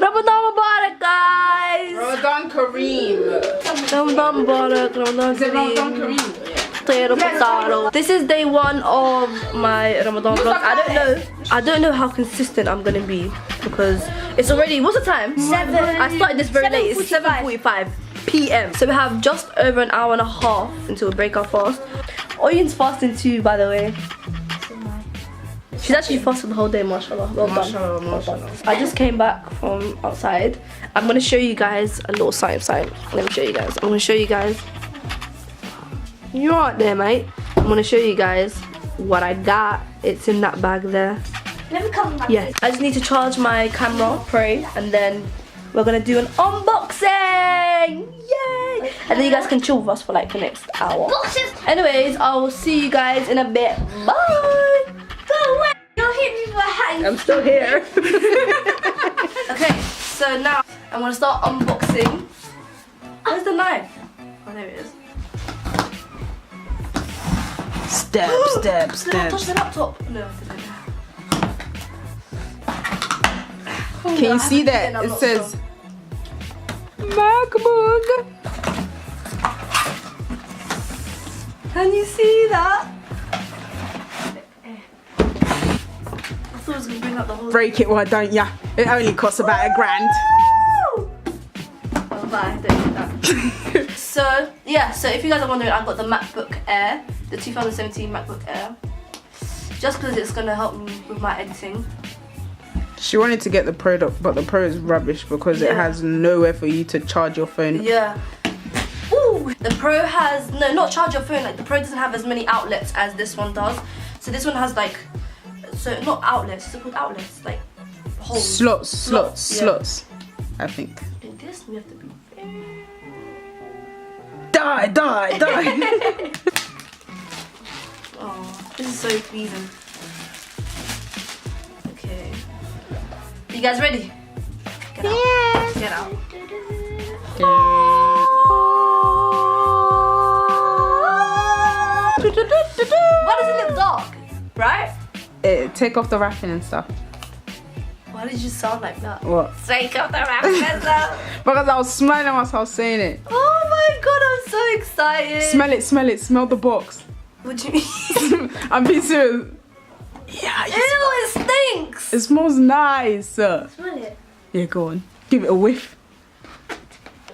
Ramadan Mubarak, guys! Ramadan Kareem. Ramadan Mubarak, Ramadan Kareem. This is day 1 of my Ramadan vlog. I don't know how consistent I'm gonna be because it's already, what's the time? 7. I started this very late. It's 7:45 p.m. So we have just over an hour and a half until we break our fast. Oyun's fasting too, by the way. She's actually fasted the whole day, mashallah. Well done. Mashallah, mashallah. I just came back from outside. I'm gonna show you guys a little sign. Let me show you guys. I'm gonna show you guys. You're right there, mate. I'm gonna show you guys what I got. It's in that bag there. Let me come back. Yeah, I just need to charge my camera, pray, and then we're gonna do an unboxing. Yay! And then you guys can chill with us for like the next hour. Boxes. Anyways, I will see you guys in a bit. Bye. Go away. You'll hit me with a hat. I'm still here. Okay, so now I'm gonna start unboxing. Where's the knife? Oh, there it is. Step, step, Did I step. touch the laptop? No, I didn't. Can you see that? It says MACBOOK. Can you see that? I thought it was gonna bring up the whole. Break it, why don't ya? It only costs about £1,000. Oh, bye. Don't do that. So yeah, so if you guys are wondering, I've got the MacBook Air, the 2017 MacBook Air, just because it's gonna help me with my editing. She wanted to get the Pro, but the Pro is rubbish because it has nowhere for you to charge your phone. Yeah. Ooh, the Pro has not charge your phone. Like the Pro doesn't have as many outlets as this one does. So this one has like, so not outlets. It's called outlets, like holes. Slots. I think. In this, we have to be. Die. Oh, this is so pleasing. Okay. You guys ready? Get out. Yes. Get out. Why does it look dark? Right? Take off the wrapping and stuff. Why did you sound like that? What? Take off the wrapping and stuff. Because I was smiling whilst I was saying it. Oh my god, I'm so excited. Smell it. Smell the box. What do you mean? I'm being serious. Yeah. Ew, it stinks. It smells nice. Smell it. Yeah, go on. Give it a whiff.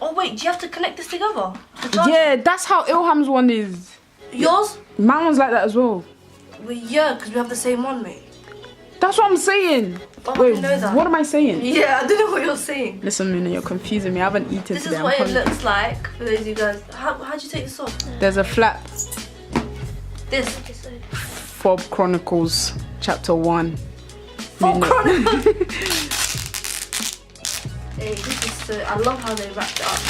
Oh wait, do you have to connect this together? To charge Yeah, that's how Ilham's one is. Yours? Mine was like that as well. Well, yeah, because we have the same one, mate. That's what I'm saying. Oh, I Wait, didn't know that. what am I saying? Yeah, I don't know what you're saying. Listen, Mina, you're confusing me. I haven't eaten This today. is I'm what it hungry. looks like for those of you guys. How'd you take this off? There's a flap. This. Fob Chronicles, Chapter 1. Full Chronicles. Hey, this is so. I love how they wrapped it up.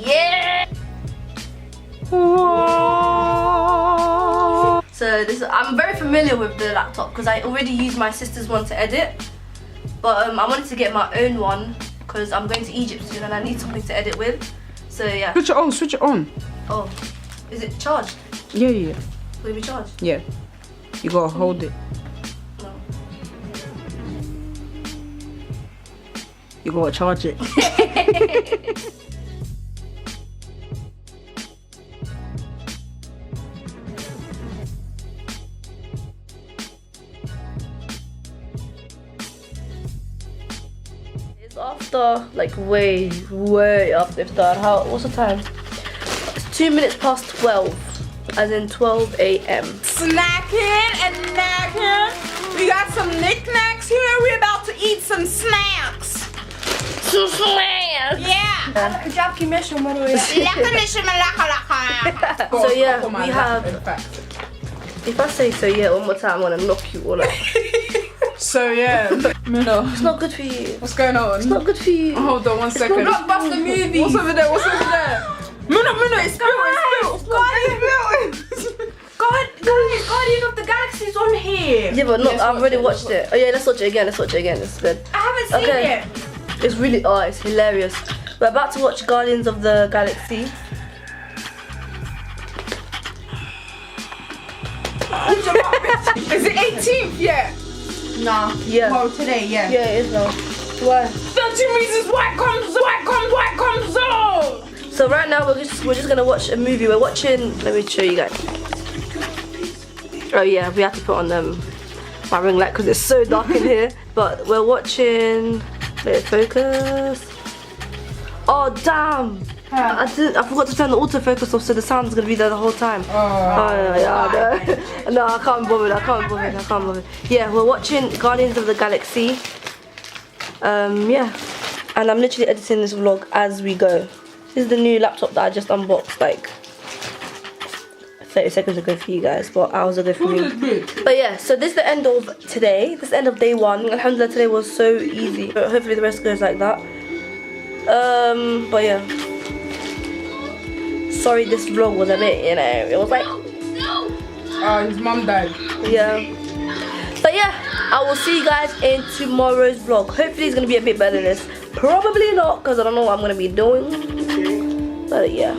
Yeah. So this, I'm very familiar with the laptop because I already used my sister's one to edit, but I wanted to get my own one because I'm going to Egypt soon and I need something to edit with. So yeah. Switch it on. Oh, is it charged? Yeah. Will it be charged? Yeah. You gotta hold it. No. You gotta charge it. It's after, like way after iftar. What's the time? It's 2 minutes past 12, as in 12 a.m. Snacking and knacking. We got some knickknacks here. We're about to eat some snacks. Some snacks! Yeah. So yeah, we have. If I say so yeah one more time, I'm gonna knock you all out. So yeah, Mina, It's not good for you. what's going on? It's not good for you. Hold on 1 second. Blockbuster movies. What's over there? Mina, it's spilled. Guardian of the Galaxy's on here. Yeah, but look, I've already watched it. Oh yeah, let's watch it again. It's good. I haven't seen it. It's really, it's hilarious. We're about to watch Guardians of the Galaxy. Is it 18th? Yeah. Nah. Yeah. Well, today, yeah. Yeah, it is now. Why? 13 reasons why comes on. So right now we're just gonna watch a movie. We're watching. Let me show you guys. Oh yeah, we have to put on my ring light because it's so dark in here. But we're watching. Wait, focus. Oh damn! I forgot to turn the autofocus off, so the sound's gonna be there the whole time. Oh yeah, no, I can't bother. Yeah, we're watching Guardians of the Galaxy. Yeah, and I'm literally editing this vlog as we go. This is the new laptop that I just unboxed like 30 seconds ago for you guys, but hours ago for me. But yeah, so this is the end of today. This is the end of day one. Alhamdulillah, today was so easy. But hopefully the rest goes like that. But yeah. Sorry this vlog was a bit, you know, it was like... His mom died. Yeah. But yeah, I will see you guys in tomorrow's vlog. Hopefully it's going to be a bit better than this. Probably not, because I don't know what I'm going to be doing. But yeah.